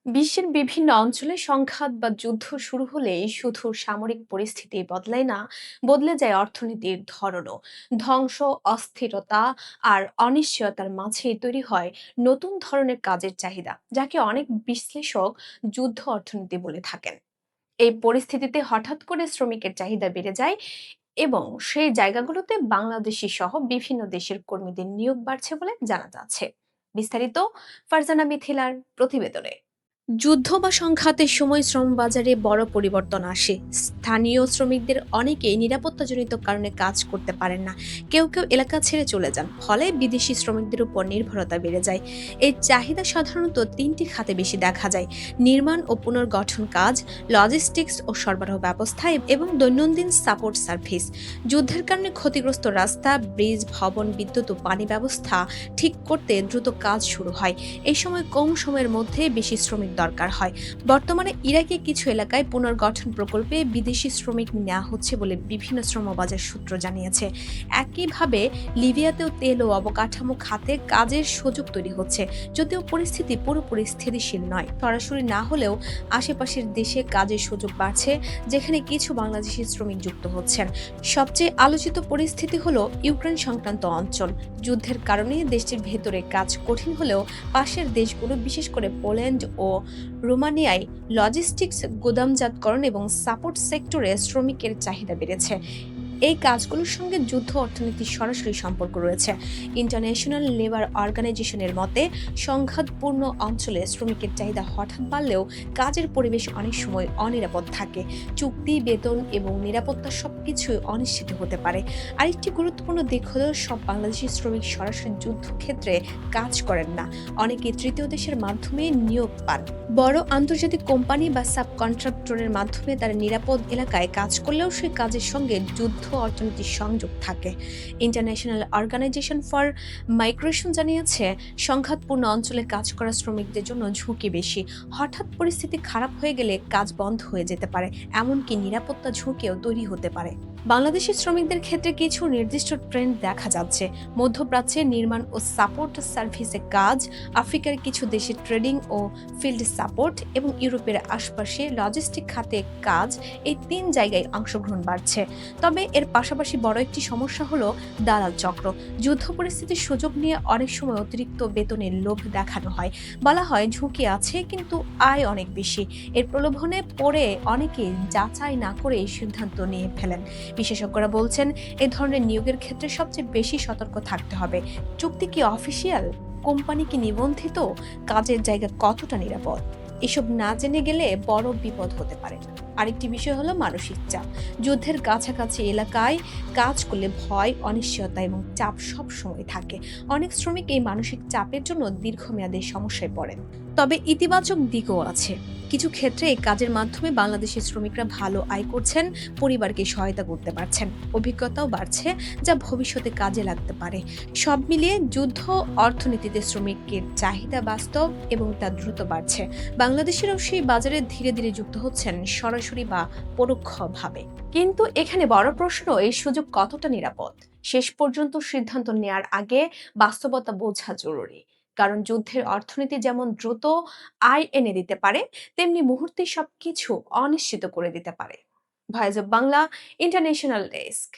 বিশ্বের বিভিন্ন অঞ্চলে সংঘাত বা যুদ্ধ শুরু হলেই শুধু সামরিক পরিস্থিতি বদলায় না, বদলে যায় অর্থনীতির ধরনও। ধ্বংস, অস্থিরতা আর অনিশ্চয়তার মাঝেই তৈরি হয় নতুন ধরনের কাজের চাহিদা, যাকে অনেক বিশ্লেষক যুদ্ধ অর্থনীতি বলে থাকেন। এই পরিস্থিতিতে হঠাৎ করে শ্রমিকের চাহিদা বেড়ে যায় এবং সেই জায়গাগুলোতে বাংলাদেশি সহ বিভিন্ন দেশের কর্মীদের নিয়োগ বাড়ছে বলে জানা যাচ্ছে। বিস্তারিত ফারজানা মিথিলার প্রতিবেদনে। যুদ্ধ বা সংঘাতের সময় শ্রম বাজারে বড় পরিবর্তন আসে। স্থানীয় শ্রমিকদের অনেকেই নিরাপত্তাজনিত কারণে কাজ করতে পারেন না। কেউ কেউ এলাকা ছেড়ে চলে যান, ফলে বিদেশি শ্রমিকদের উপর নির্ভরতা বেড়ে যায়। এই চাহিদা সাধারণত তিনটি খাতে বেশি দেখা যায়: নির্মাণ ও পুনর্গঠন কাজ, লজিস্টিক্স ও সরবরাহ ব্যবস্থা এবং দৈনন্দিন সাপোর্ট সার্ভিস। যুদ্ধের কারণে ক্ষতিগ্রস্ত রাস্তা, ব্রিজ, ভবন, বিদ্যুৎ ও পানি ব্যবস্থা ঠিক করতে দ্রুত কাজ শুরু হয়। এই সময় কম সময়ের মধ্যে বেশি শ্রমিক দরকার হয়। বর্তমানে ইরাকে কিছু এলাকায় পুনর্গঠন প্রকল্পে বিদেশি শ্রমিক নেওয়া হচ্ছে বলে বিভিন্ন শ্রমবাজার সূত্র জানিয়েছে। একইভাবে লিবিয়াতেও তেল ও অবকাঠামো খাতে কাজের সুযোগ তৈরি হচ্ছে, যদিও পরিস্থিতি পুরোপুরি স্থিতিশীল নয়। সরাসরি না হলেও আশেপাশের দেশে কাজের সুযোগ বাড়ছে, যেখানে কিছু বাংলাদেশি শ্রমিক যুক্ত হচ্ছেন। সবচেয়ে আলোচিত পরিস্থিতি হলো ইউক্রেন সংক্রান্ত অঞ্চল। যুদ্ধের কারণে দেশটির ভেতরে কাজ কঠিন হলেও পাশের দেশগুলো, বিশেষ করে পোল্যান্ড ও রোমানিয়ায় লজিস্টিক্স, গুদামজাতকরণ এবং সাপোর্ট সেক্টরে শ্রমিকের চাহিদা বেড়েছে। এই কাজগুলোর সঙ্গে যুদ্ধ অর্থনীতির সরাসরি সম্পর্ক রয়েছে। ইন্টারন্যাশনাল লেবার অর্গানাইজেশনের মতে, সংঘাতপূর্ণ অঞ্চলে শ্রমিকের চাহিদা হঠাৎ বাড়লেও কাজের পরিবেশ অনেক সময় অনিরাপদ থাকে। চুক্তি, বেতন এবং নিরাপত্তা সবকিছুই অনিশ্চিত হতে পারে। আরেকটি গুরুত্বপূর্ণ দিক হলো, সব বাংলাদেশি শ্রমিক সরাসরি যুদ্ধক্ষেত্রে কাজ করেন না। অনেকে তৃতীয় দেশের মাধ্যমে নিয়োগ পান। বড় আন্তর্জাতিক কোম্পানি বা সাব কন্ট্রাক্টরের মাধ্যমে তারা নিরাপদ এলাকায় কাজ করলেও সেই কাজের সঙ্গে যুদ্ধ অর্থনীতির সংযোগ থাকে। ইন্টারন্যাশনাল অর্গানাইজেশন ফর মাইগ্রেশন জানিয়েছে, সংঘাতপূর্ণ অঞ্চলে কাজ করা শ্রমিকদের জন্য ঝুঁকি বেশি। হঠাৎ পরিস্থিতি খারাপ হয়ে গেলে কাজ বন্ধ হয়ে যেতে পারে, এমনকি নিরাপত্তা ঝুঁকিও তৈরি হতে পারে। বাংলাদেশি শ্রমিকদের ক্ষেত্রে কিছু নির্দিষ্ট ট্রেন্ড দেখা যাচ্ছে: মধ্যপ্রাচ্যে নির্মাণ ও সাপোর্ট সার্ভিসে কাজ, আফ্রিকার কিছু দেশে ট্রেডিং ও ফিল্ড সাপোর্ট এবং ইউরোপের আশপাশে লজিস্টিক খাতে কাজ। এই তিন জায়গায় অংশগ্রহণ বাড়ছে। তবে এর পাশাপাশি বড় একটি সমস্যা হলো দালাল চক্র। যুদ্ধ পরিস্থিতির সুযোগ নিয়ে অনেক সময় অতিরিক্ত বেতনের লোভ দেখানো হয়। বলা হয় ঝুঁকি আছে, কিন্তু আয় অনেক বেশি। এর প্রলোভনে পড়ে অনেকে যাচাই না করে এই সিদ্ধান্ত নিয়ে ফেলেন। বিশেষজ্ঞরা বলছেন, এই ধরনের নিয়োগের ক্ষেত্রে সবচেয়ে বেশি সতর্ক থাকতে হবে। চুক্তি কি অফিসিয়াল? কোম্পানি কি নিবন্ধিত? কাজের জায়গা কতটা নিরাপদ? এসব না জেনে গেলে বড় বিপদ হতে পারে। আরেকটি বিষয় হলো মানসিক চাপ। যুদ্ধের কাছাকাছি এলাকায় কাজ করলে ভয়, অনিশ্চয়তা এবং চাপ সব সময় থাকে। অনেক শ্রমিক এই মানসিক চাপের জন্য দীর্ঘমেয়াদী সমস্যায় পড়েন। তবে ইতিবাচক দিকও আছে। কিছু ক্ষেত্রে এই কাজের মাধ্যমে বাংলাদেশি শ্রমিকরা ভালো আয় করছেন, পরিবারকে সহায়তা করতে পারছেন, অভিজ্ঞতাও বাড়ছে, যা ভবিষ্যতে কাজে লাগতে পারে। সব মিলিয়ে যুদ্ধ অর্থনীতিতে শ্রমিকের চাহিদা বাস্তব এবং তা দ্রুত বাড়ছে। বাংলাদেশেরও সেই বাজারে ধীরে ধীরে যুক্ত হচ্ছেন, সরাসরি বা পরোক্ষভাবে। কিন্তু এখানে বড় প্রশ্ন, এই সুযোগ কতটা নিরাপদ? শেষ পর্যন্ত সিদ্ধান্ত নেয়ার আগে বাস্তবতা বোঝা জরুরি। কারণ যুদ্ধের অর্থনীতি যেমন দ্রুত আয় এনে দিতে পারে, তেমনি মুহূর্তে সবকিছু অনিশ্চিত করে দিতে পারে। Voice of Bangla, international desk.